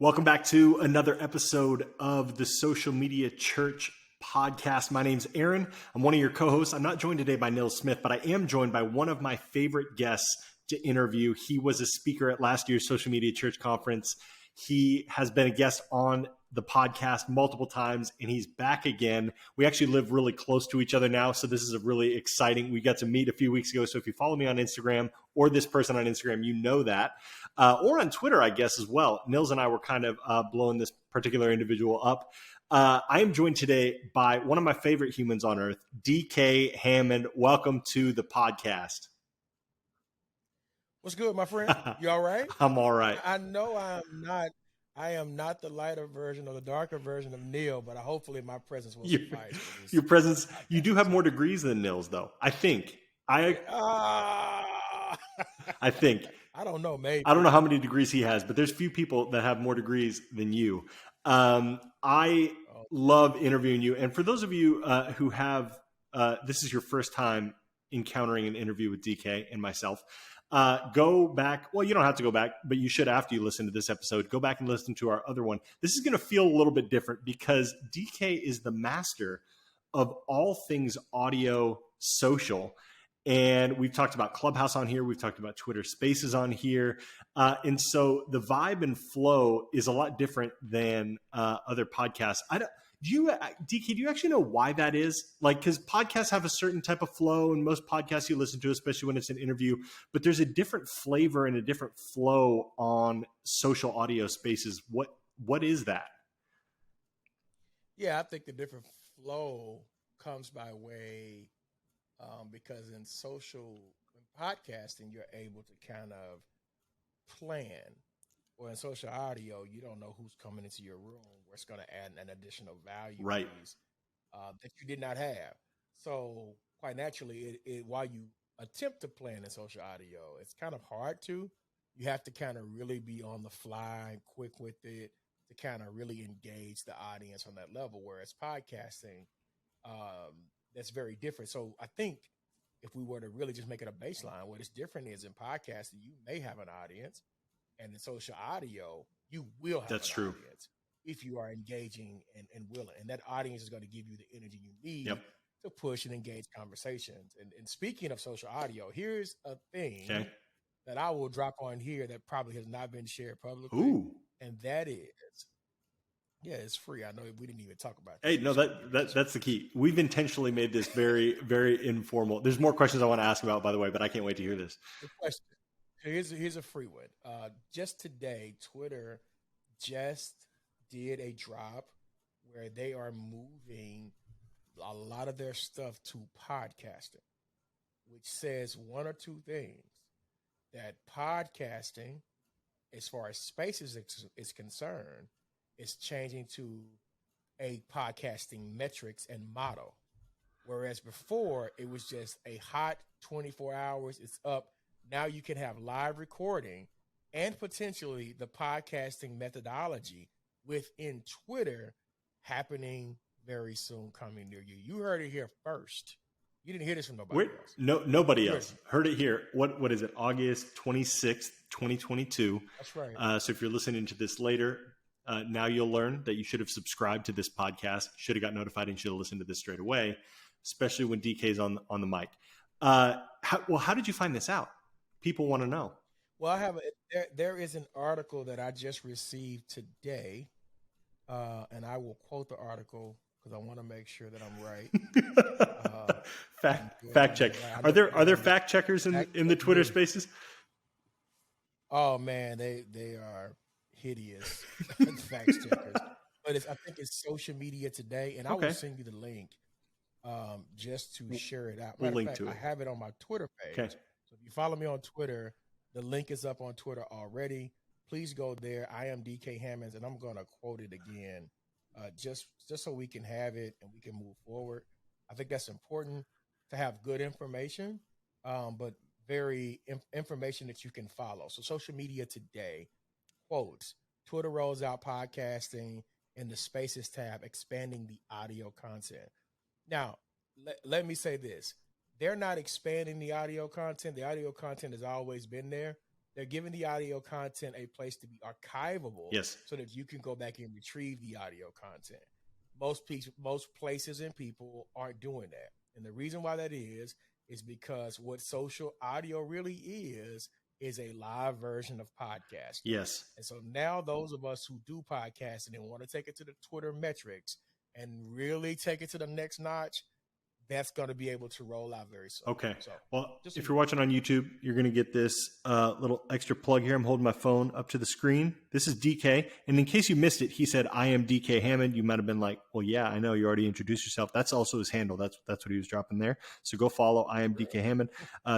Welcome back to another episode of the Social Media Church podcast. My name's Aaron. I'm one of your co-hosts. I'm not joined today by Nils Smith, but I am joined by one of my favorite guests to interview. He was a speaker at last year's Social Media Church conference. He has been a guest on the podcast multiple times, and he's back again. We actually live really close to each other now, so this is a really exciting. We got to meet a few weeks ago, so if you follow me on Instagram or this person on Instagram, you know that. Or on Twitter, I guess, as well. Nils and I were kind of blowing this particular individual up. I am joined today by one of my favorite humans on earth, DK Hammond. Welcome to the podcast. What's good, my friend? You all right? I'm all right. I know I am not the lighter version or the darker version of Neil, but hopefully my presence will suffice. Your presence, you do have more degrees than Nils, though. I think. I think. I don't know, maybe. I don't know how many degrees he has, but there's few people that have more degrees than you. I love interviewing you. And for those of you who have, this is your first time encountering an interview with DK and myself, go back. Well, you don't have to go back, but you should after you listen to this episode. Go back and listen to our other one. This is going to feel a little bit different because DK is the master of all things audio social. And we've talked about Clubhouse on here. We've talked about Twitter Spaces on here. And so the vibe and flow is a lot different than other podcasts. DK, do you actually know why that is? Like, because podcasts have a certain type of flow, and most podcasts you listen to, especially when it's an interview, but there's a different flavor and a different flow on social audio spaces. What is that? Yeah, I think the different flow comes by way because in podcasting, you're able to kind of plan. Or in social audio, you don't know who's coming into your room, where it's going to add an additional value right. That you did not have. So quite naturally, while you attempt to plan in social audio, it's kind of hard to. You have to kind of really be on the fly and quick with it to kind of really engage the audience on that level. Whereas podcasting, that's very different. So I think if we were to really just make it a baseline, what is different is in podcasting, you may have an audience. And in social audio, you will have That's an true. audience if you are engaging and willing. And that audience is going to give you the energy you need to push and engage conversations. And speaking of social audio, here's a thing that I will drop on here that probably has not been shared publicly. Ooh. And that is, it's free. I know we didn't even talk about that. Hey, no, that's the key. We've intentionally made this very, very informal. There's more questions I want to ask about, by the way, but I can't wait to hear this. Good question. Here's a free one. Just today, Twitter just did a drop where they are moving a lot of their stuff to podcasting, which says one or two things. That podcasting, as far as spaces is concerned, is changing to a podcasting metrics and model. Whereas before, it was just a hot 24 hours, it's up. Now you can have live recording and potentially the podcasting methodology within Twitter happening very soon, coming near you. You heard it here first. You didn't hear this from nobody else. Nobody else. Heard it here. What is it? August 26th, 2022. That's right. So if you're listening to this later, now you'll learn that you should have subscribed to this podcast, should have got notified, and should have listened to this straight away, especially when DK's on the mic. How did you find this out? People want to know. Well, there is an article that I just received today, and I will quote the article because I want to make sure that I'm right. Fact check. Are there fact checkers in the Twitter Spaces? Oh man, they are hideous fact checkers. But I think it's Social Media Today, and I will send you the link just to share it out. We'll link to it. I have it on my Twitter page. Okay. So if you follow me on Twitter, the link is up on Twitter already. Please go there. I am DK Hammonds, and I'm going to quote it again just so we can have it and we can move forward. I think that's important to have good information, but very information that you can follow. So Social Media Today quotes, Twitter rolls out podcasting in the Spaces tab, expanding the audio content. Now, let me say this. They're not expanding the audio content. The audio content has always been there. They're giving the audio content a place to be archivable Yes. so that you can go back and retrieve the audio content. Most places and people aren't doing that. And the reason why that is because what social audio really is a live version of podcasting. Yes. And so now those of us who do podcasting and want to take it to the Twitter metrics and really take it to the next notch, that's going to be able to roll out very soon. Okay. So, well, if you're watching on YouTube, you're going to get this little extra plug here. I'm holding my phone up to the screen. This is DK. And in case you missed it, he said, I am DK Hammond. You might have been like, well, yeah, I know you already introduced yourself. That's also his handle. That's what he was dropping there. So go follow I am DK Hammond.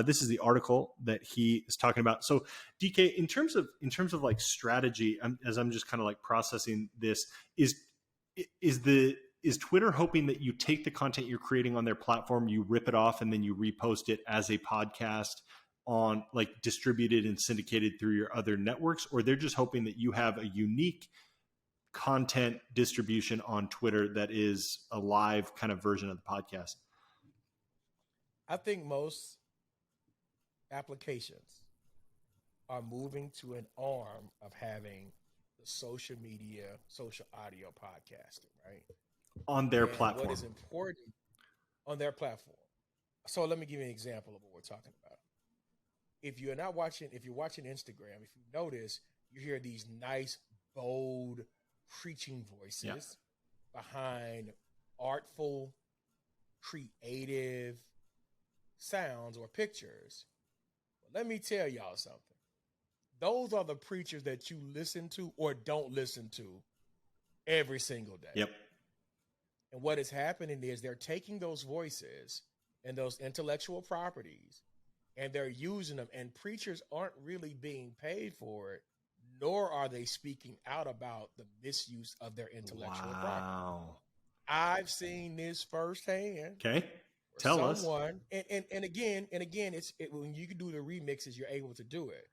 This is the article that he is talking about. So DK, in terms of like strategy, as I'm just kind of like processing this, is Twitter hoping that you take the content you're creating on their platform, you rip it off, and then you repost it as a podcast on, like, distributed and syndicated through your other networks? Or they're just hoping that you have a unique content distribution on Twitter that is a live kind of version of the podcast? I think most applications are moving to an arm of having the social media, social audio podcasting, right? On their platform. What is important on their platform. So let me give you an example of what we're talking about. If you're watching Instagram, if you notice, you hear these nice, bold, preaching voices behind artful, creative sounds or pictures. Well, let me tell y'all something. Those are the preachers that you listen to or don't listen to every single day. Yep. And what is happening is they're taking those voices and those intellectual properties and they're using them. And preachers aren't really being paid for it, nor are they speaking out about the misuse of their intellectual property. I've seen this firsthand. Okay. Tell us. And again, when you can do the remixes, you're able to do it.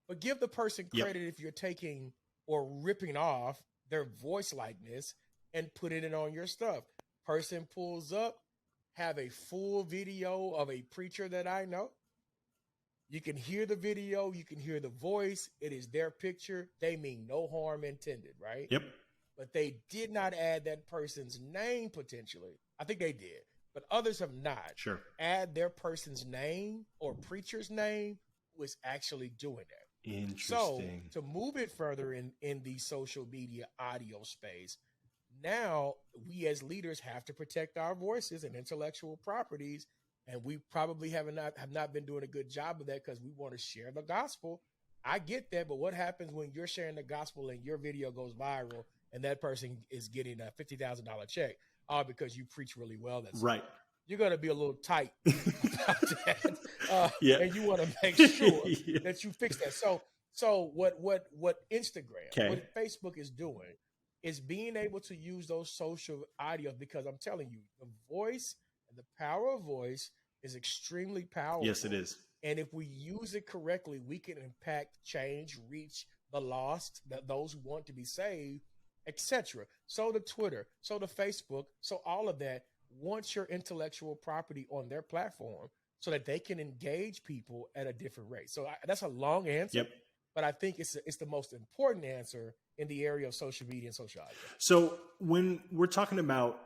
But give the person credit if you're taking or ripping off their voice likeness and putting it on your stuff. Person pulls up, have a full video of a preacher that I know. You can hear the video, you can hear the voice. It is their picture. They mean no harm intended, right? Yep. But they did not add that person's name potentially. I think they did, but others have not. Sure. Add their person's name or preacher's name who is actually doing that. Interesting. So to move it further in the social media audio space, now we as leaders have to protect our voices and intellectual properties, and we probably have not been doing a good job of that because we want to share the gospel. I get that, but what happens when you're sharing the gospel and your video goes viral and that person is getting a $50,000 check all because you preach really well? That's right. You're going to be a little tight about that, and you want to make sure that you fix that. So what Instagram, what Facebook is doing is being able to use those social audio, because I'm telling you, the voice and the power of voice is extremely powerful. Yes, it is. And if we use it correctly, we can impact, change, reach the lost, those who want to be saved, etc. So the Twitter, so the Facebook, so all of that wants your intellectual property on their platform so that they can engage people at a different rate. So that's a long answer. Yep. But I think it's the most important answer in the area of social media and social audio. So when we're talking about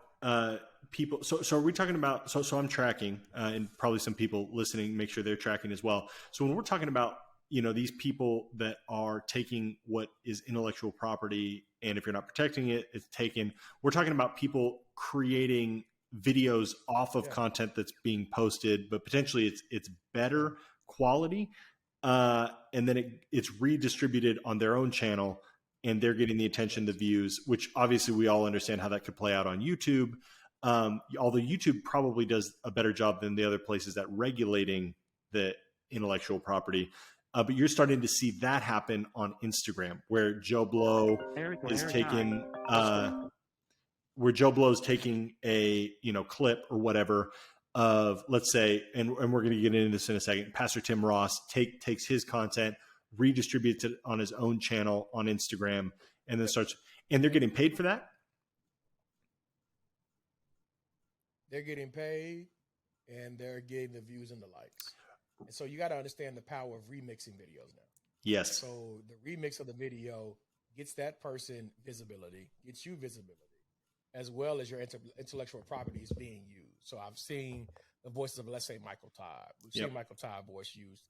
people, so are we talking about, so I'm tracking, and probably some people listening, make sure they're tracking as well. So when we're talking about, these people that are taking what is intellectual property, and if you're not protecting it, it's taken, we're talking about people creating videos off of content that's being posted, but potentially it's better quality. And then it's redistributed on their own channel, and they're getting the attention, the views, which obviously we all understand how that could play out on YouTube. Although YouTube probably does a better job than the other places at regulating the intellectual property. But you're starting to see that happen on Instagram, where Joe Blow is taking, a clip or whatever of, let's say, and we're going to get into this in a second, Pastor Tim Ross takes his content, redistributes it on his own channel on Instagram, and then and they're getting paid for that? They're getting paid, and they're getting the views and the likes. And so you got to understand the power of remixing videos now. Yes. So the remix of the video gets that person visibility, gets you visibility, as well as your intellectual properties being used. So I've seen the voices of, let's say, Michael Todd. We've Yep. seen Michael Todd voice used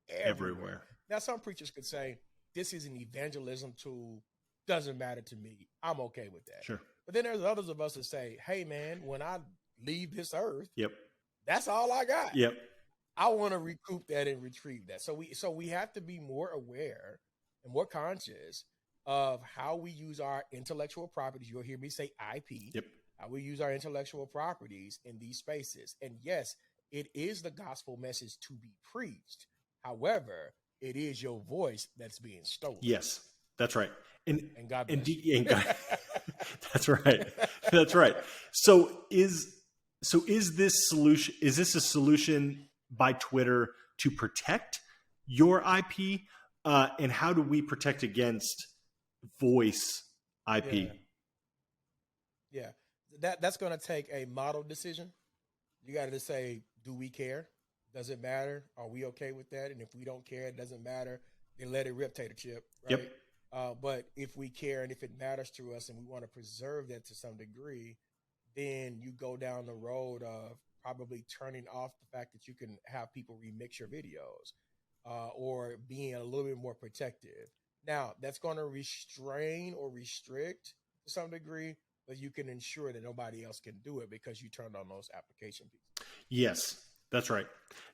Everywhere. Now, some preachers could say, this is an evangelism tool, doesn't matter to me. I'm okay with that. Sure. But then there's others of us that say, hey, man, when I leave this earth, Yep. that's all I got. Yep. I want to recoup that and retrieve that. So we have to be more aware and more conscious of how we use our intellectual properties. You'll hear me say IP. Yep. How we use our intellectual properties in these spaces. And yes, it is the gospel message to be preached. However, it is your voice that's being stolen. Yes, that's right. And God bless you. And God, that's right. That's right. So is this solution? Is this a solution by Twitter to protect your IP? And how do we protect against voice IP? Yeah. That's going to take a model decision. You got to say, do we care? Does it matter? Are we okay with that? And if we don't care, it doesn't matter. Then let it rip, Tater Chip. Right? Yep. But if we care and if it matters to us and we want to preserve that to some degree, then you go down the road of probably turning off the fact that you can have people remix your videos or being a little bit more protective. Now, that's going to restrain or restrict to some degree, but you can ensure that nobody else can do it because you turned on those application pieces. Yes, that's right.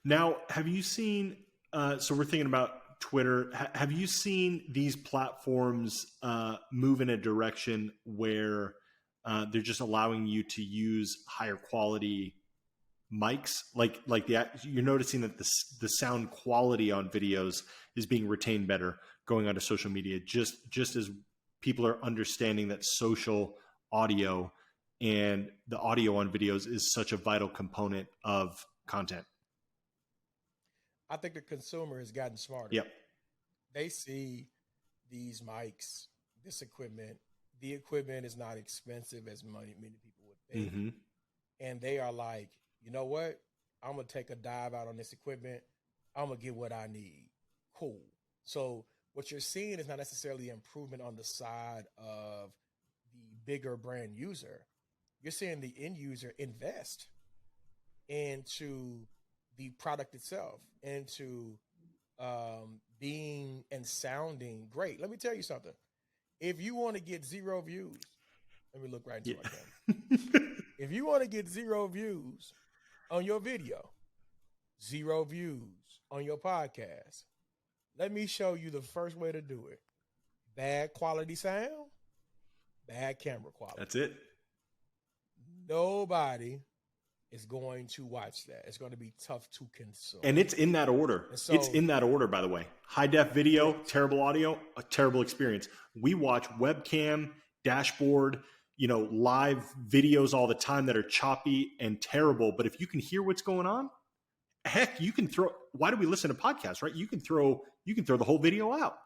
Now, have you seen, so we're thinking about Twitter, have you seen these platforms move in a direction where they're just allowing you to use higher quality mics? Like you're noticing that the sound quality on videos is being retained better going onto social media, just as people are understanding that social audio and the audio on videos is such a vital component of content. I think the consumer has gotten smarter. Yep. They see these mics, this equipment. The equipment is not expensive as many people would think. Mm-hmm. And they are like, you know what? I'm going to take a dive out on this equipment. I'm going to get what I need. Cool. So what you're seeing is not necessarily improvement on the side of the bigger brand user. You're seeing the end user invest into the product itself, into being and sounding great. Let me tell you something. If you want to get 0 views, let me look right into my camera. If you want to get 0 views on your video, 0 views on your podcast, let me show you the first way to do it. Bad quality sound, bad camera quality. That's it. Nobody is going to watch that. It's going to be tough to consume. And it's in that order. So, it's in that order, by the way. High def video, terrible audio, a terrible experience. We watch webcam, dashboard, live videos all the time that are choppy and terrible. But if you can hear what's going on, heck, you can throw. Why do we listen to podcasts, right? You can throw the whole video out.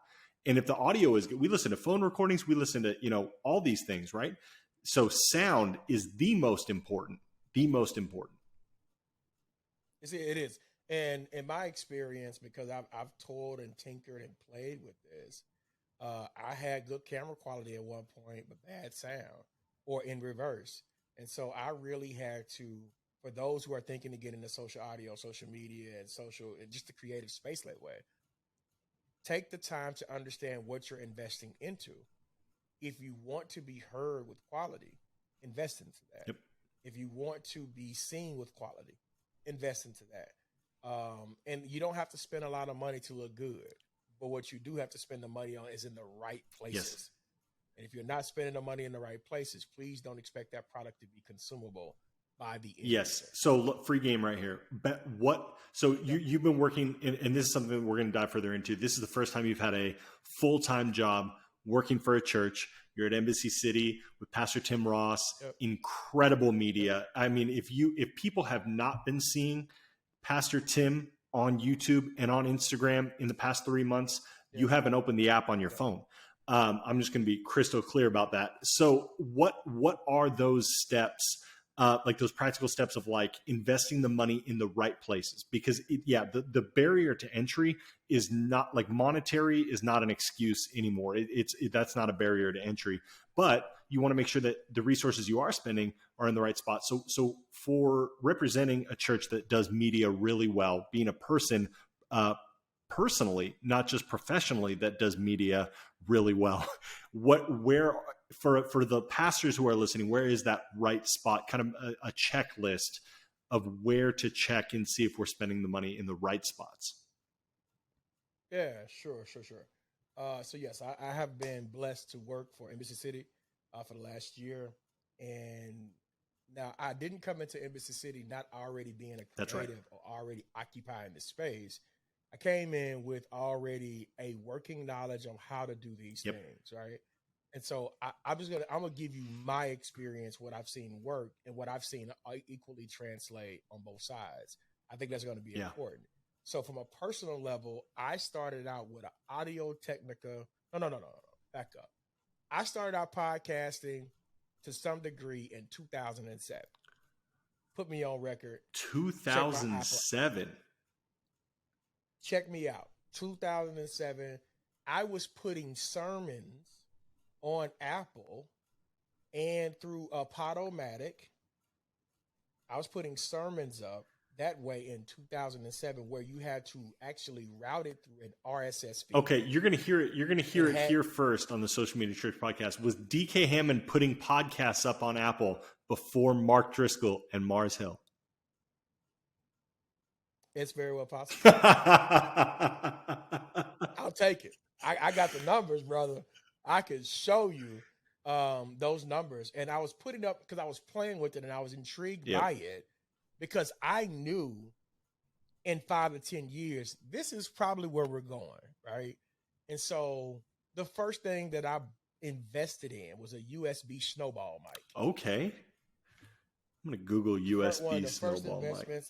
And if the audio is good, we listen to phone recordings, we listen to, all these things, right? So sound is the most important. The most important. It is. And in my experience, because I've toyed and tinkered and played with this, I had good camera quality at one point, but bad sound, or in reverse. And so I really had to, for those who are thinking to get into social audio, social media, and just the creative space that way, take the time to understand what you're investing into. If you want to be heard with quality, invest into that. Yep. If you want to be seen with quality, invest into that. And you don't have to spend a lot of money to look good. But what you do have to spend the money on is in the right places. Yes. And if you're not spending the money in the right places, please don't expect that product to be consumable by the end. Yes. So look, free game right here. You've been working, and this is something that we're going to dive further into. This is the first time you've had a full-time job working for a church. You're at Embassy City with Pastor Tim Ross. Yep. Incredible media. I mean, if people have not been seeing Pastor Tim on YouTube and on Instagram in the past 3 months, you haven't opened the app on your phone. I'm just going to be crystal clear about that. So what are those steps like those practical steps of like investing the money in the right places, because the barrier to entry is not like monetary is not an excuse anymore. That's not a barrier to entry, but you want to make sure that the resources you are spending are in the right spot. So for representing a church that does media really well, being a person, personally, not just professionally, that does media really well, where for the pastors who are listening, where is that right spot? Kind of a checklist of where to check and see if we're spending the money in the right spots. Yeah, sure. So yes, I have been blessed to work for Embassy City for the last year, and now I didn't come into Embassy City not already being a That's right. creative or already occupying the space. I came in with already a working knowledge on how to do these Yep. things, right? And so I'm gonna give you my experience, what I've seen work, and what I've seen equally translate on both sides. I think that's going to be important. So from a personal level, I started out with an Audio Technica. No. Back up. I started out podcasting to some degree in 2007. Put me on record. 2007. Check me out. 2007. I was putting sermons on Apple and through a Podomatic. I was putting sermons up that way in 2007, where you had to actually route it through an RSS feed. Okay, you're going to hear it. You're going to hear it here first on the Social Media Church podcast. Was DK Hammond putting podcasts up on Apple before Mark Driscoll and Mars Hill? It's very well possible. I'll take it. I got the numbers, brother. I could show you those numbers. And I was putting up because I was playing with it and I was intrigued by it, because I knew in 5 to 10 years, this is probably where we're going, right? And so the first thing that I invested in was a USB snowball mic. Okay. I'm going to Google USB snowball mic.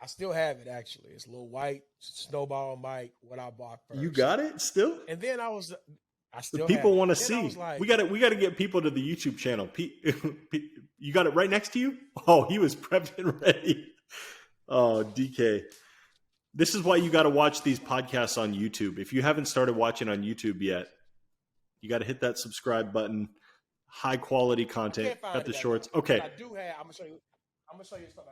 I still have it, actually. It's a little white snowball mic, what I bought first. You got it still? And then I still the people want to see. Like, we got to get people to the YouTube channel. You got it right next to you? Oh, he was prepped and ready. Oh, DK. This is why you got to watch these podcasts on YouTube. If you haven't started watching on YouTube yet, you got to hit that subscribe button. High quality content. Got the shorts. Okay. I do have. I'm gonna show you.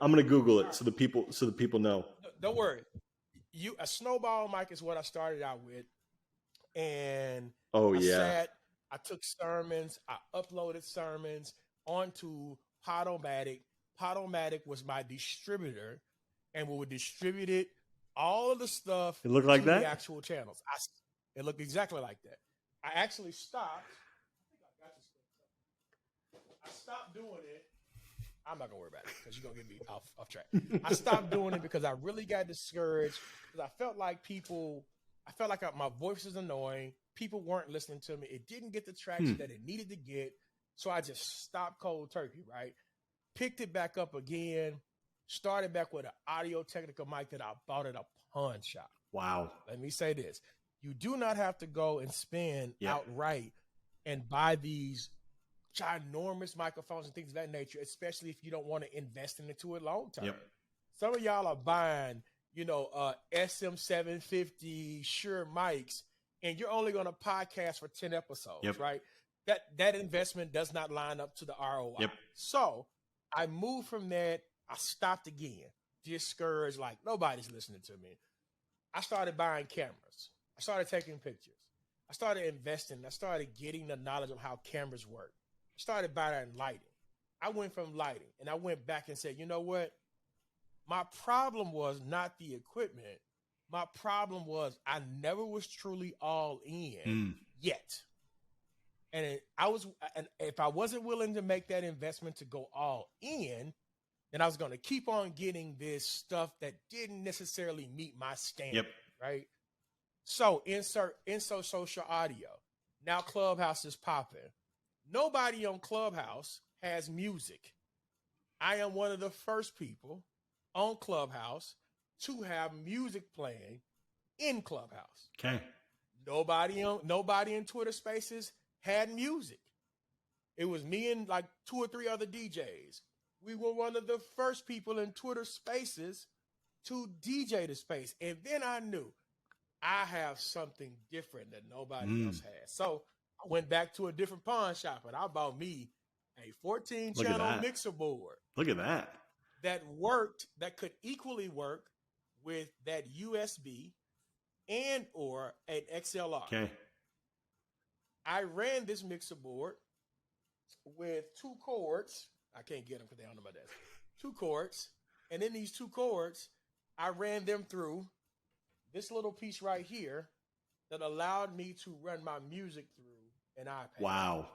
I'm gonna Google it so the people know. Don't worry. A snowball mic is what I started out with, and I took sermons. I uploaded sermons onto Podomatic. Podomatic was my distributor, and we would distribute it, all of the stuff. It looked like that? The actual channels. It looked exactly like that. I actually stopped. I stopped doing it. I'm not gonna worry about it because you're gonna get me off track. I stopped doing it because I really got discouraged, because I felt like my voice was annoying. People weren't listening to me. It didn't get the traction that it needed to get. So I just stopped cold turkey, right? Picked it back up again, started back with an Audio Technica mic that I bought at a pawn shop. Wow. Let me say this. You do not have to go and spend outright and buy these ginormous microphones and things of that nature, especially if you don't want to invest into it long term. Yep. Some of y'all are buying, SM750 Shure mics, and you're only going to podcast for 10 episodes, right? That investment does not line up to the ROI. Yep. So I moved from that. I stopped again, discouraged, like nobody's listening to me. I started buying cameras. I started taking pictures. I started investing. I started getting the knowledge of how cameras work. I started buying lighting. I went from lighting and I went back and said, you know what? My problem was not the equipment. My problem was I never was truly all in yet. And if I wasn't willing to make that investment to go all in, then I was going to keep on getting this stuff that didn't necessarily meet my standard, right? So insert social audio. Now Clubhouse is popping. Nobody on Clubhouse has music. I am one of the first people on Clubhouse to have music playing in Clubhouse. Okay. Nobody in Twitter Spaces had music. It was me and like 2 or 3 other DJs. we were one of the first people in Twitter Spaces to DJ the space. And then I knew I have something different that nobody else has. So I went back to a different pawn shop and I bought me a 14-channel mixer board. Look at that. That could equally work with that USB and or an XLR. Okay. I ran this mixer board with 2 cords. I can't get them because they're under my desk. 2 cords. And in these 2 cords, I ran them through this little piece right here that allowed me to run my music through an iPad. Wow.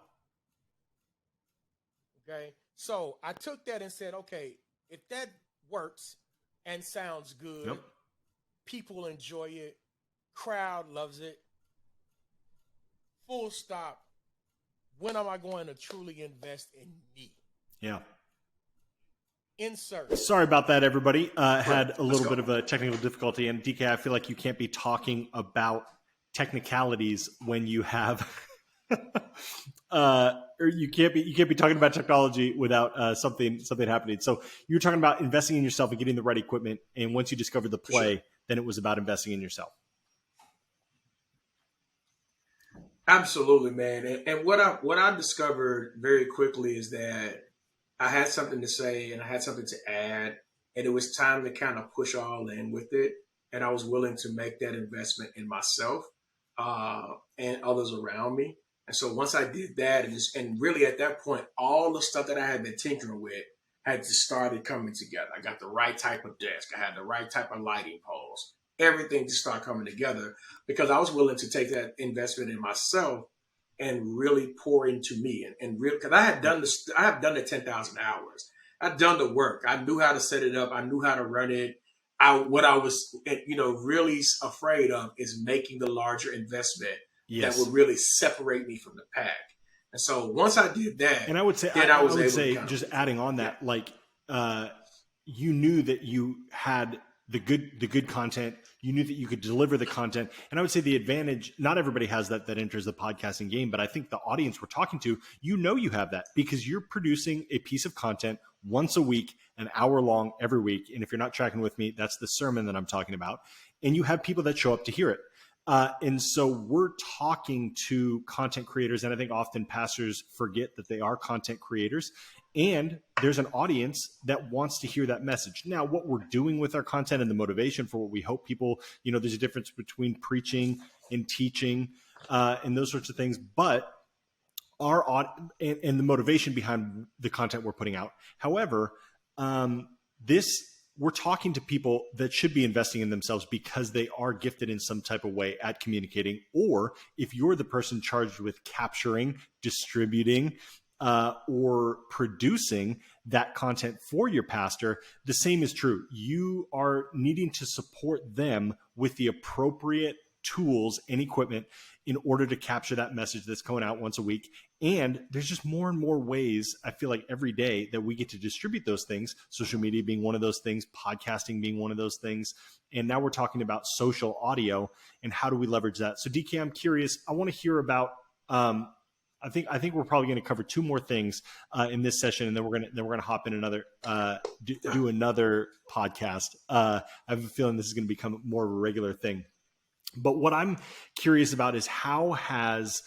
Okay. So I took that and said, okay, if that works and sounds good, people enjoy it, crowd loves it, full stop. When am I going to truly invest in me? Yeah. Insert. Sorry about that, everybody. Had a little bit of a technical difficulty. And DK, I feel like you can't be talking about technicalities when you have or you can't be talking about technology without something happening. So you were talking about investing in yourself and getting the right equipment, and once you discovered the play, then it was about investing in yourself. Absolutely, man. And what I discovered very quickly is that I had something to say and I had something to add, and it was time to kind of push all in with it. And I was willing to make that investment in myself and others around me. And so once I did that, and really at that point, all the stuff that I had been tinkering with had just started coming together. I got the right type of desk. I had the right type of lighting poles. Everything just started coming together because I was willing to take that investment in myself and really pour into me. And really, because I have done the 10,000 hours. I've done the work. I knew how to set it up. I knew how to run it. What I was, really afraid of is making the larger investment that would really separate me from the pack. And so once I did that, and I would say, then I would say, just adding on that, you knew that you had the good content. You knew that you could deliver the content. And I would say the advantage, not everybody has that enters the podcasting game, but I think the audience we're talking to, you have that because you're producing a piece of content once a week, an hour long every week. And if you're not tracking with me, that's the sermon that I'm talking about. And you have people that show up to hear it. And so we're talking to content creators. And I think often pastors forget that they are content creators. And there's an audience that wants to hear that message. Now, what we're doing with our content and the motivation for what we hope people, there's a difference between preaching and teaching and those sorts of things. But and the motivation behind the content we're putting out. However, we're talking to people that should be investing in themselves because they are gifted in some type of way at communicating. Or if you're the person charged with capturing, distributing, or producing that content for your pastor, the same is true. You are needing to support them with the appropriate tools and equipment in order to capture that message that's going out once a week. And there's just more and more ways, I feel like every day, that we get to distribute those things, social media being one of those things, podcasting being one of those things. And now we're talking about social audio and how do we leverage that. So DK, I'm curious, I want to hear about, I think we're probably going to cover 2 more things in this session, and then we're going to hop in another do another podcast. I have a feeling this is going to become more of a regular thing. But what I'm curious about is how has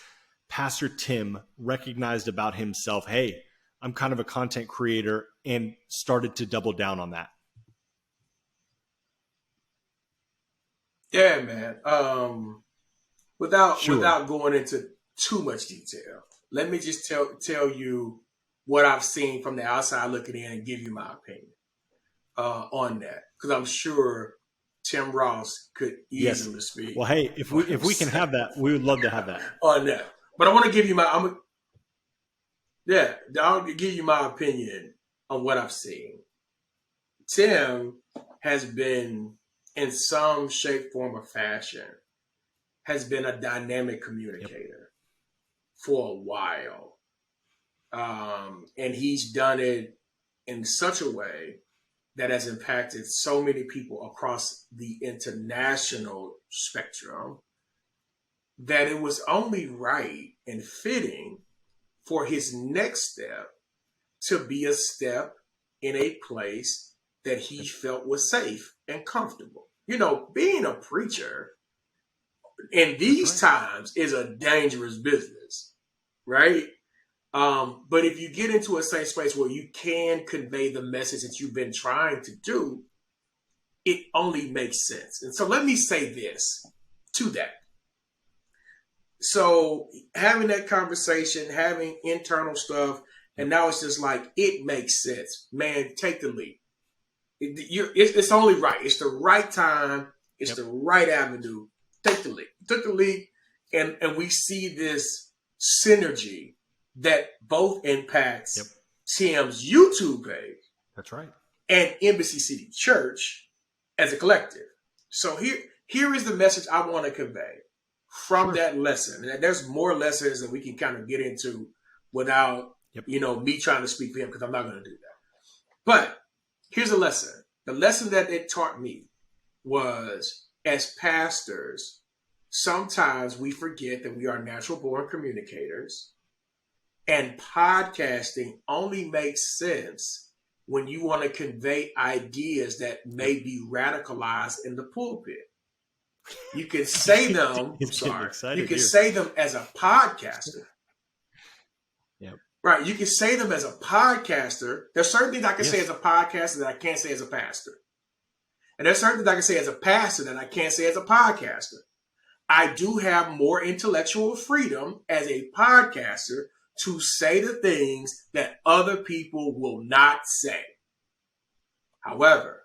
Pastor Tim recognized about himself, hey, I'm kind of a content creator, and started to double down on that? Yeah, man. Without going into too much detail, let me just tell you what I've seen from the outside looking in and give you my opinion on that, because I'm sure Tim Ross could easily speak. Well, hey, if we can have that, we would love to have that on that. But I want to give you I'll give you my opinion on what I've seen. Tim has been, in some shape, form, or fashion, has been a dynamic communicator for a while. And he's done it in such a way that has impacted so many people across the international spectrum that it was only right and fitting for his next step to be a step in a place that he felt was safe and comfortable. Being a preacher in these times is a dangerous business, right? But if you get into a safe space where you can convey the message that you've been trying to do, it only makes sense. And so let me say this to that. So having that conversation, having internal stuff, and now it's just like, it makes sense. Man, take the leap. It's only right. It's the right time. It's the right avenue. Take the leap. Took the leap, and we see this synergy that both impacts Tim's YouTube page. That's right. And Embassy City Church as a collective. So here is the message I want to convey from that lesson. And there's more lessons that we can kind of get into without, me trying to speak for him, because I'm not going to do that. But here's a lesson. The lesson that it taught me was, as pastors, sometimes we forget that we are natural born communicators, and podcasting only makes sense when you want to convey ideas that may be radicalized in the pulpit. You can say them, you can say them as a podcaster. Right. You can say them as a podcaster. There's certain things I can say as a podcaster that I can't say as a pastor. And there's certain things I can say as a pastor that I can't say as a podcaster. I do have more intellectual freedom as a podcaster to say the things that other people will not say. However,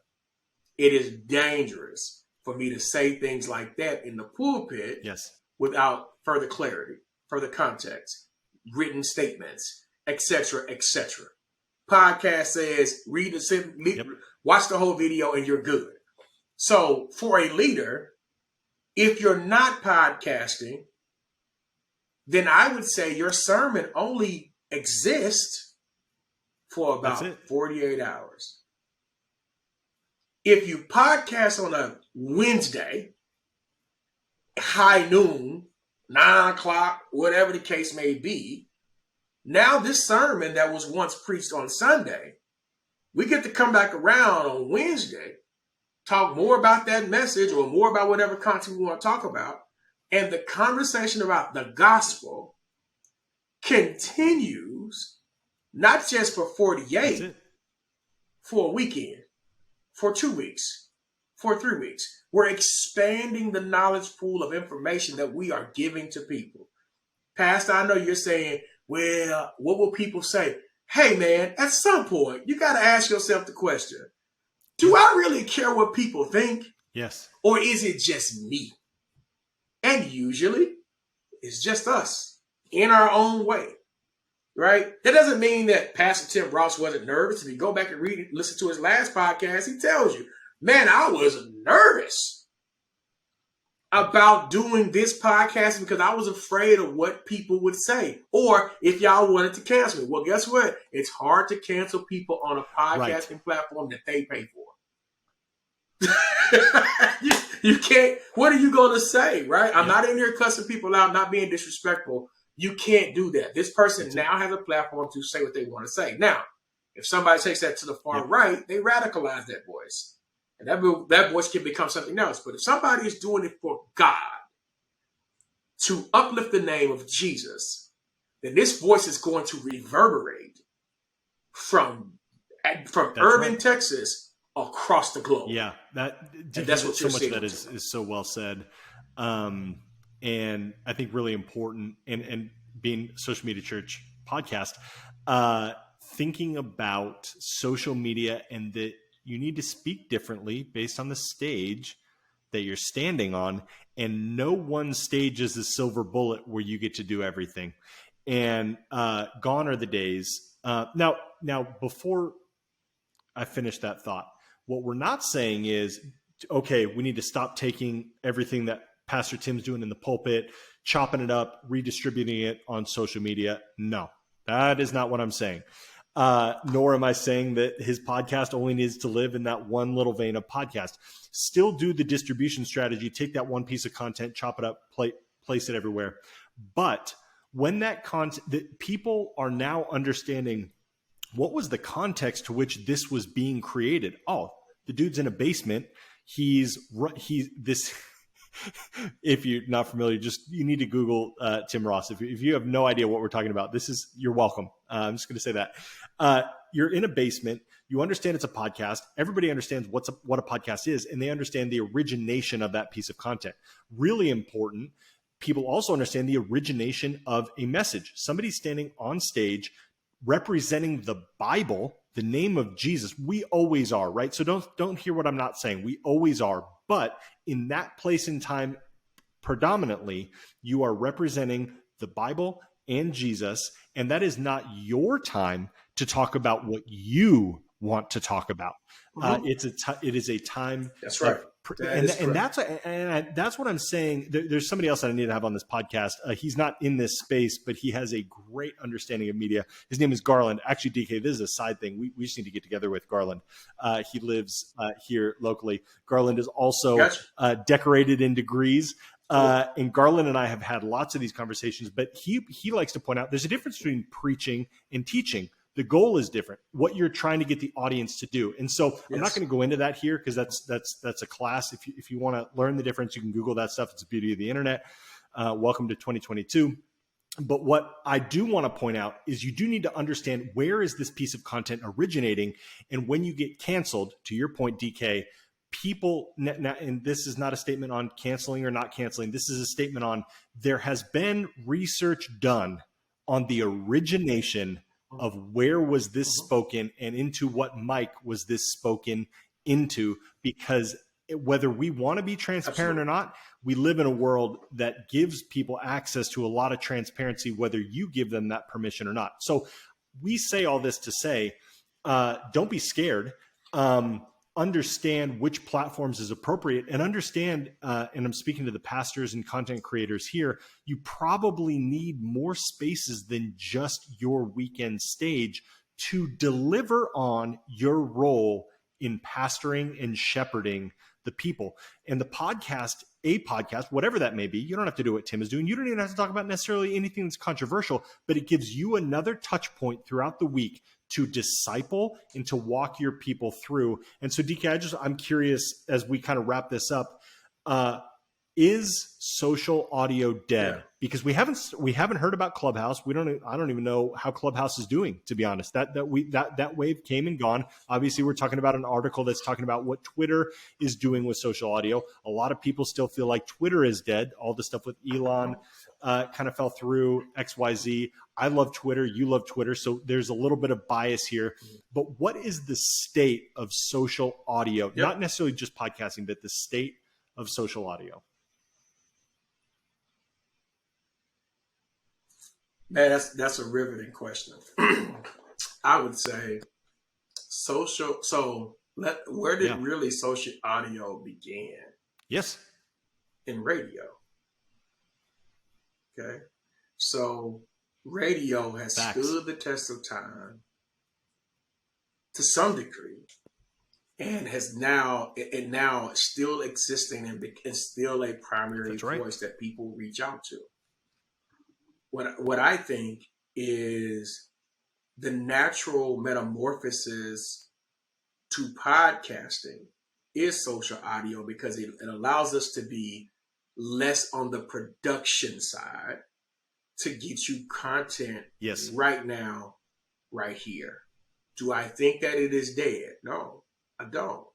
it is dangerous for me to say things like that in the pulpit without further clarity, further context, written statements, etc., etc. Podcast says, watch the whole video and you're good. So for a leader, if you're not podcasting, then I would say your sermon only exists for about 48 hours. If you podcast on a Wednesday, high noon, 9 o'clock, whatever the case may be, now this sermon that was once preached on Sunday, we get to come back around on Wednesday, talk more about that message or more about whatever content we want to talk about. And the conversation about the gospel continues, not just for 48, for a weekend, for 2 weeks, for 3 weeks. We're expanding the knowledge pool of information that we are giving to people. Pastor, I know you're saying, well, what will people say? Hey, man, at some point, you got to ask yourself the question, do I really care what people think? Yes. Or is it just me? And usually, it's just us in our own way, right? That doesn't mean that Pastor Tim Ross wasn't nervous. If you go back and listen to his last podcast, he tells you, man, I was nervous about doing this podcast because I was afraid of what people would say. Or if y'all wanted to cancel me. Well, guess what? It's hard to cancel people on a podcasting platform that they pay for. You can't. What are you going to say, right? I'm not in here cussing people out, not being disrespectful. You can't do that. This person now has a platform to say what they want to say. Now, if somebody takes that to the far right, they radicalize that voice. And that voice can become something else. But if somebody is doing it for God, to uplift the name of Jesus, then this voice is going to reverberate from urban Texas across the globe. Yeah, that's what so much of that is so well said, and I think really important. And being Social Media Church podcast, thinking about social media and that you need to speak differently based on the stage that you're standing on, and no one stage is a silver bullet where you get to do everything. And gone are the days. Now, before I finish that thought, what we're not saying is, okay, we need to stop taking everything that Pastor Tim's doing in the pulpit, chopping it up, redistributing it on social media. No, that is not what I'm saying. Nor am I saying that his podcast only needs to live in that one little vein of podcast. Still do the distribution strategy, take that one piece of content, chop it up, place it everywhere. But when that content, that people are now understanding what was the context to which this was being created? Oh, the dude's in a basement. He's this. If you're not familiar, you need to Google Tim Ross. If you have no idea what we're talking about, you're welcome. I'm just going to say that. You're in a basement. You understand it's a podcast. Everybody understands what a podcast is, and they understand the origination of that piece of content. Really important. People also understand the origination of a message. Somebody standing on stage representing the Bible, the name of Jesus. We always are, right? So don't hear what I'm not saying. We always are. But in that place and time, predominantly, you are representing the Bible and Jesus, and that is not your time to talk about what you want to talk about. It is a time. That's right. That's what I'm saying. There's somebody else that I need to have on this podcast. He's not in this space, but he has a great understanding of media. His name is Garland. Actually, DK, this is a side thing. We just need to get together with Garland. He lives here locally. Garland is also decorated in degrees. And Garland and I have had lots of these conversations, but he likes to point out there's a difference between preaching and teaching. The goal is different, what you're trying to get the audience to do. And so I'm not going to go into that here because that's a class. If you want to learn the difference, you can Google that stuff. It's the beauty of the internet. Welcome to 2022. But what I do want to point out is you do need to understand, where is this piece of content originating? And when you get canceled, to your point, DK, people, and this is not a statement on canceling or not canceling. This is a statement on, there has been research done on the origination of where was this spoken and into what mic was this spoken into, because whether we want to be transparent or not, we live in a world that gives people access to a lot of transparency, whether you give them that permission or not. So we say all this to say, don't be scared. Understand which platforms is appropriate, and understand, and I'm speaking to the pastors and content creators here, you probably need more spaces than just your weekend stage to deliver on your role in pastoring and shepherding the people. And the podcast, whatever that may be, you don't have to do what Tim is doing. You don't even have to talk about necessarily anything that's controversial, but it gives you another touch point throughout the week to disciple and to walk your people through. And so, DK, I'm curious, as we kind of wrap this up, is social audio dead? Yeah. Because we haven't heard about Clubhouse. I don't even know how Clubhouse is doing, to be honest. That wave came and gone. Obviously, we're talking about an article that's talking about what Twitter is doing with social audio. A lot of people still feel like Twitter is dead. All the stuff with Elon kind of fell through, XYZ. I love Twitter. You love Twitter. So there's a little bit of bias here. But what is the state of social audio? Yep. Not necessarily just podcasting, but the state of social audio. Man, that's a riveting question. I would say social. So where did really social audio begin? Yes. In radio. Okay. So radio has stood the test of time to some degree, and has now still existing and still a primary voice that people reach out to. What I think is the natural metamorphosis to podcasting is social audio, because it allows us to be less on the production side to get you content right now, right here. Do I think that it is dead? No, I don't.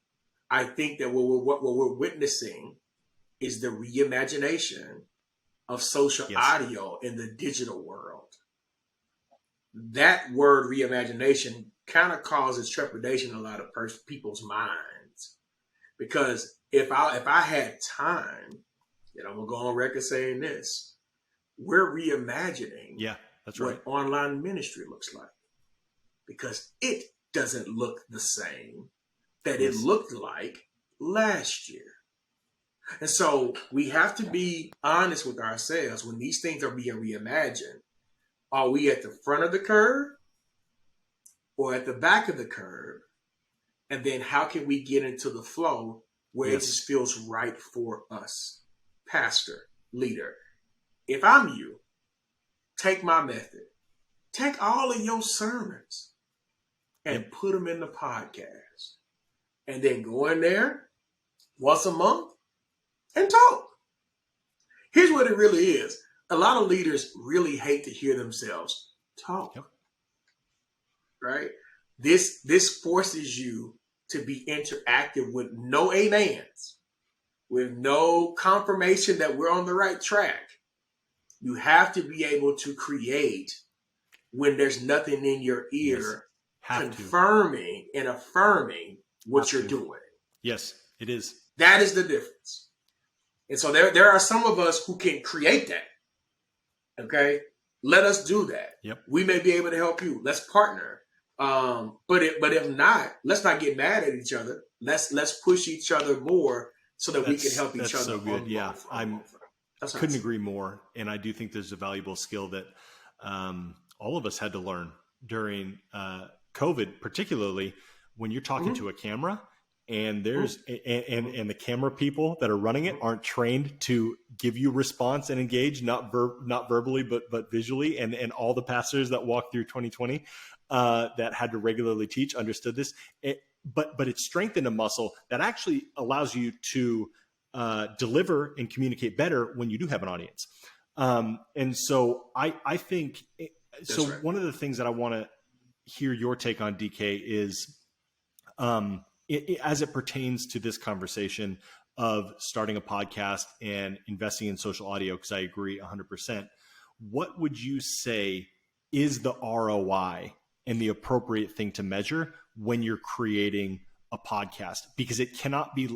I think that what we're witnessing is the reimagination of social audio in the digital world. That word reimagination kind of causes trepidation in a lot of people's minds, because if I had time, and I'm gonna go on record saying this, we're reimagining what online ministry looks like, because it doesn't look the same that it looked like last year. And so we have to be honest with ourselves. When these things are being reimagined, are we at the front of the curve or at the back of the curve? And then how can we get into the flow where it just feels right for us? Pastor, leader, if I'm you, take my method. Take all of your sermons and put them in the podcast. And then go in there once a month and talk. Here's what it really is. A lot of leaders really hate to hear themselves talk. Yep. Right? This forces you to be interactive with no amens, with no confirmation that we're on the right track. You have to be able to create when there's nothing in your ear confirming and affirming what you're doing. Yes, it is. That is the difference. And so there are some of us who can create that. Okay? Let us do that. Yep. We may be able to help you. Let's partner. But if not, let's not get mad at each other. Let's push each other more so that we can help each other. That's so good. Yeah. Couldn't agree more. And I do think there's a valuable skill that all of us had to learn during COVID, particularly when you're talking to a camera and there's and the camera people that are running it aren't trained to give you response and engage, not verbally, but visually. And all the pastors that walked through 2020 that had to regularly teach understood this. But it strengthened a muscle that actually allows you to deliver and communicate better when you do have an audience. And so I think, so right. One of the things that I want to hear your take on, DK, is as it pertains to this conversation of starting a podcast and investing in social audio, because I agree 100%. What would you say is the ROI and the appropriate thing to measure when you're creating a podcast? Because it cannot be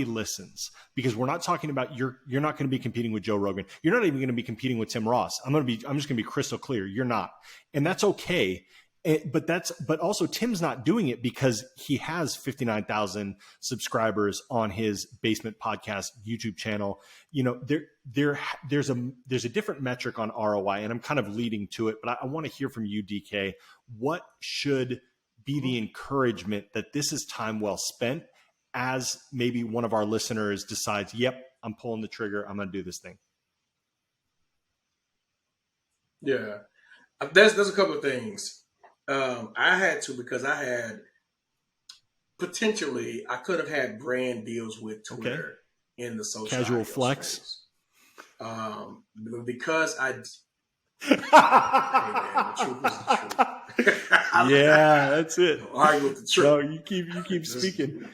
listens, because we're not talking about you're not going to be competing with Joe Rogan. You're not even going to be competing with Tim Ross. I'm just going to be crystal clear. You're not. And that's okay. But also Tim's not doing it because he has 59,000 subscribers on his Basement Podcast YouTube channel. You know, there's a different metric on ROI, and I'm kind of leading to it, but I want to hear from you, DK. What should be the encouragement that this is time well spent, as maybe one of our listeners decides, yep, I'm pulling the trigger, I'm going to do this thing? Yeah, there's a couple of things. I had to, because I had potentially, I could have had brand deals with Twitter in the social casual flex. Space. Because I, hey man, the truth is the truth. Yeah, that's it. Argue with the truth. No, you keep speaking.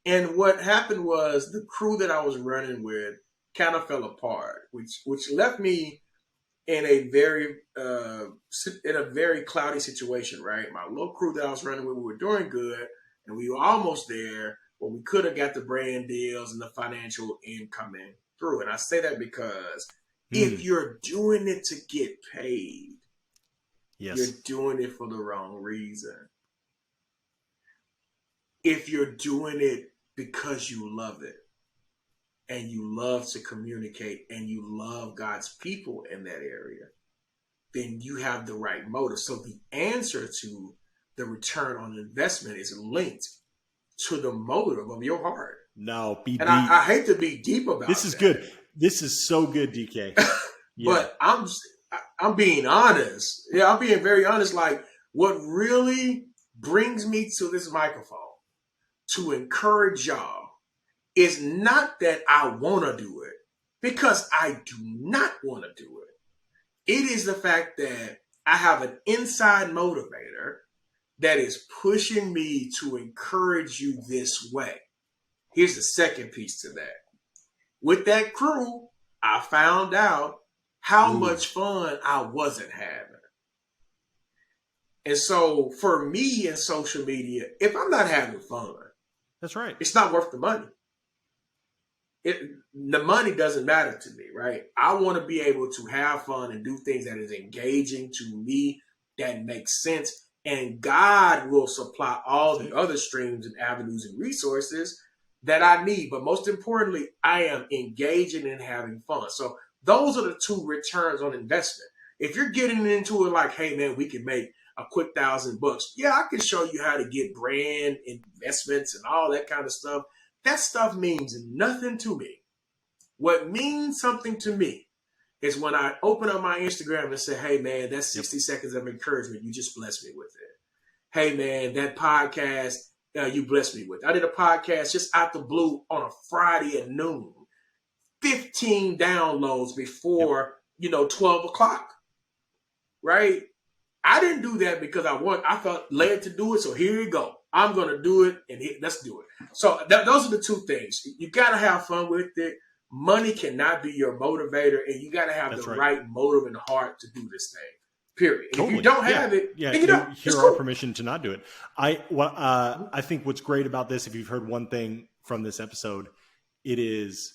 And what happened was the crew that I was running with kind of fell apart, which left me in a very cloudy situation, right? My little crew that I was running with, we were doing good, and we were almost there, but we could have got the brand deals and the financial income in through. And I say that because if you're doing it to get paid, you're doing it for the wrong reason. If you're doing it because you love it, and you love to communicate, and you love God's people in that area, then you have the right motive. So the answer to the return on investment is linked to the motive of your heart. No, I hate to be deep about this. Is that. Good. This is so good, DK. Yeah. But I'm being honest. Yeah, I'm being very honest. Like, what really brings me to this microphone to encourage y'all is not that I want to do it, because I do not want to do it. It is the fact that I have an inside motivator that is pushing me to encourage you this way. Here's the second piece to that. With that crew, I found out how much fun I wasn't having. And so for me in social media, if I'm not having fun, that's right, it's not worth the money. The money doesn't matter to me, right? I want to be able to have fun and do things that is engaging to me, that makes sense. And God will supply all the other streams and avenues and resources that I need. But most importantly, I am engaging and having fun. So those are the two returns on investment. If you're getting into it like, hey man, we can make a quick $1,000. Yeah, I can show you how to get brand investments and all that kind of stuff. That stuff means nothing to me. What means something to me is when I open up my Instagram and say, hey, man, that's 60 seconds of encouragement. You just blessed me with it. Hey, man, that podcast you blessed me with. I did a podcast just out the blue on a Friday at noon. 15 downloads before, 12 o'clock. Right? I didn't do that because I felt led to do it. So here you go. I'm going to do it and let's do it. So those are the two things. You got to have fun with it. Money cannot be your motivator, and you got to have the right motive and heart to do this thing. Period. Totally. If you don't have it, then you don't. Hear our permission to not do it. I think what's great about this, if you've heard one thing from this episode, it is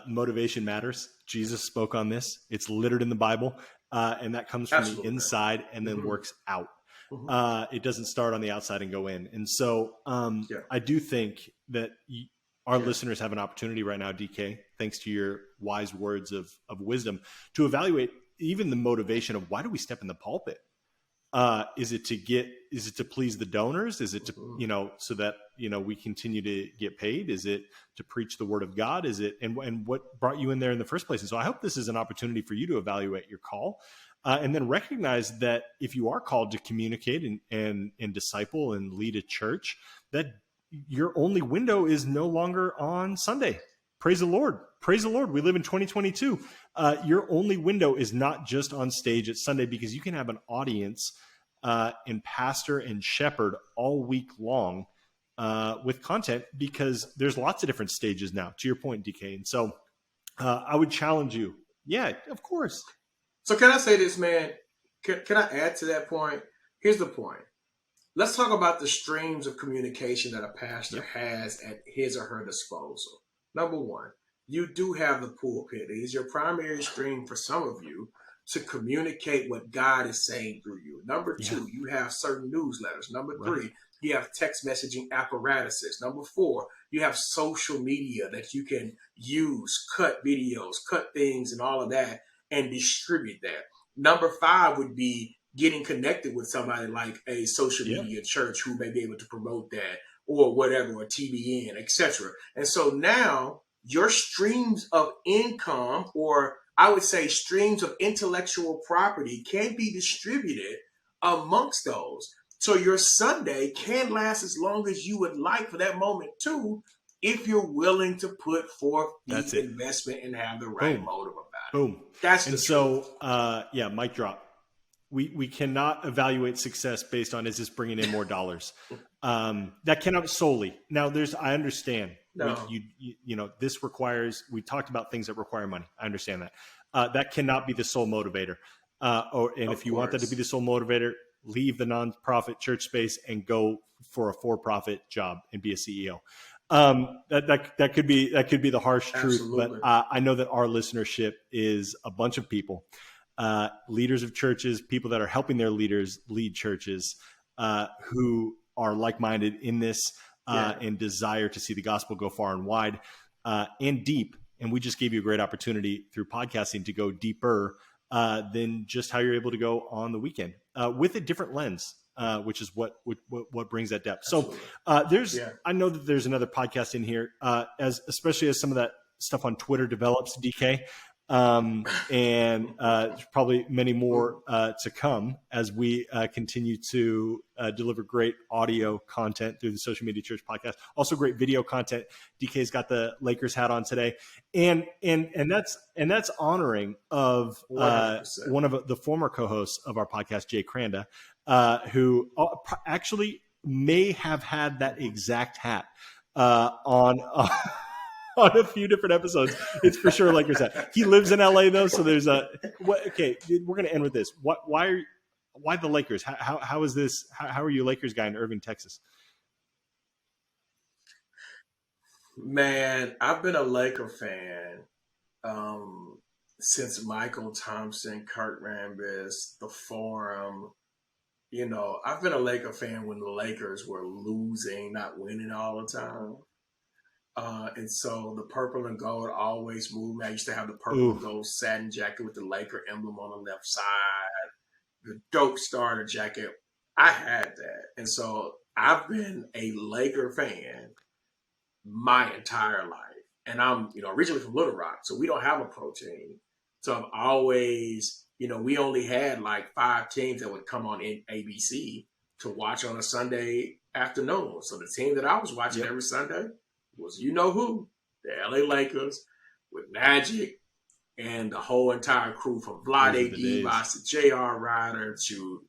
motivation matters. Jesus spoke on this. It's littered in the Bible, and that comes from the inside and then works out. It doesn't start on the outside and go in. And so I do think that our listeners have an opportunity right now, DK, thanks to your wise words of wisdom, to evaluate even the motivation of why do we step in the pulpit? Is it to please the donors? Is it to, so that, we continue to get paid? Is it to preach the word of God? Is it, and what brought you in there in the first place? And so I hope this is an opportunity for you to evaluate your call. And then recognize that if you are called to communicate and disciple and lead a church, that your only window is no longer on Sunday. Praise the Lord. Praise the Lord. We live in 2022. Your only window is not just on stage at Sunday, because you can have an audience and pastor and shepherd all week long with content, because there's lots of different stages now, to your point, DK. And so I would challenge you. Yeah, of course. So can I say this, man? Can I add to that point? Here's the point. Let's talk about the streams of communication that a pastor has at his or her disposal. Number one, you do have the pulpit. It is your primary stream for some of you to communicate what God is saying through you. Number two, you have certain newsletters. Number three, you have text messaging apparatuses. Number four, you have social media that you can use, cut videos, cut things and all of that, and distribute that. Number five would be getting connected with somebody like a social media church who may be able to promote that, or whatever, or TBN, etc. And so now your streams of income, or I would say streams of intellectual property, can be distributed amongst those. So your Sunday can last as long as you would like for that moment too, if you're willing to put forth the investment and have the right motive about it. Boom. That's the and truth. So, mic drop. We cannot evaluate success based on, is this bringing in more dollars? That cannot solely. Now, I understand. No. This requires. We talked about things that require money. I understand that. That cannot be the sole motivator. If you want that to be the sole motivator, leave the nonprofit church space and go for a for-profit job and be a CEO. That could be the harsh truth, but I know that our listenership is a bunch of people, leaders of churches, people that are helping their leaders lead churches, who are like-minded in this and desire to see the gospel go far and wide and deep. And we just gave you a great opportunity through podcasting to go deeper than just how you're able to go on the weekend with a different lens. Which is what brings that depth. Absolutely. So I know that there's another podcast in here, especially as some of that stuff on Twitter develops, DK, and there's probably many more to come as we continue to deliver great audio content through the Social Media Church podcast. Also, great video content. DK's got the Lakers hat on today, and that's honoring of one of the former co-hosts of our podcast, Jay Cranda. Who actually may have had that exact hat on a few different episodes. It's for sure Lakers hat. He lives in LA though, so there's okay. We're gonna end with this. Why the Lakers? How is this? How are you a Lakers guy in Irving, Texas? Man, I've been a Laker fan since Michael Thompson, Kurt Rambis, the Forum. I've been a Laker fan when the Lakers were losing, not winning all the time. And so the purple and gold always moved me. I used to have the purple and gold satin jacket with the Laker emblem on the left side, the dope starter jacket. I had that. And so I've been a Laker fan my entire life. And I'm, originally from Little Rock, so we don't have a pro team. So I've always, we only had like 5 teams that would come on in ABC to watch on a Sunday afternoon. So the team that I was watching every Sunday was, who, the LA Lakers with Magic and the whole entire crew from Vlade Divac to J.R. Ryder to,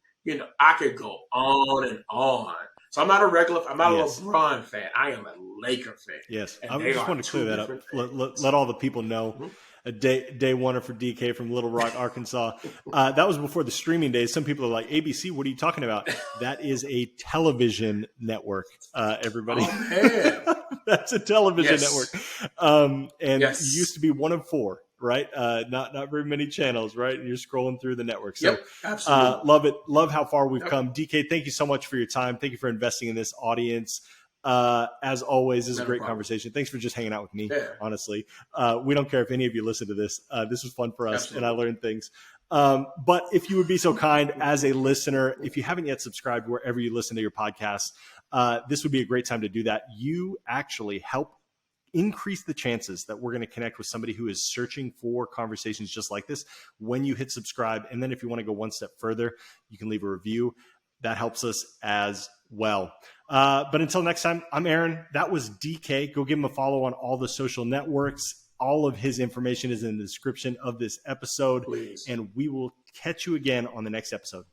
I could go on and on. So I'm not a LeBron fan. I am a Laker fan. Yes. I just want to clear that up. Let all the people know. Mm-hmm. A day oneer for DK from Little Rock, Arkansas. That was before the streaming days. Some people are like, ABC, what are you talking about? That is a television network, everybody. Oh, man. That's a television network. And it used to be one of 4, right? Not very many channels, right? And you're scrolling through the network. So absolutely. Love it. Love how far we've come. DK, thank you so much for your time. Thank you for investing in this audience. As always, this is a great conversation. Thanks for just hanging out with me, honestly. We don't care if any of you listen to this. This was fun for us, and I learned things. But if you would be so kind as a listener, if you haven't yet subscribed wherever you listen to your podcasts, this would be a great time to do that. You actually help increase the chances that we're going to connect with somebody who is searching for conversations just like this when you hit subscribe. And then if you want to go one step further, you can leave a review. That helps us as well. But until next time, I'm Aaron. That was DK. Go give him a follow on all the social networks. All of his information is in the description of this episode. Please. And we will catch you again on the next episode.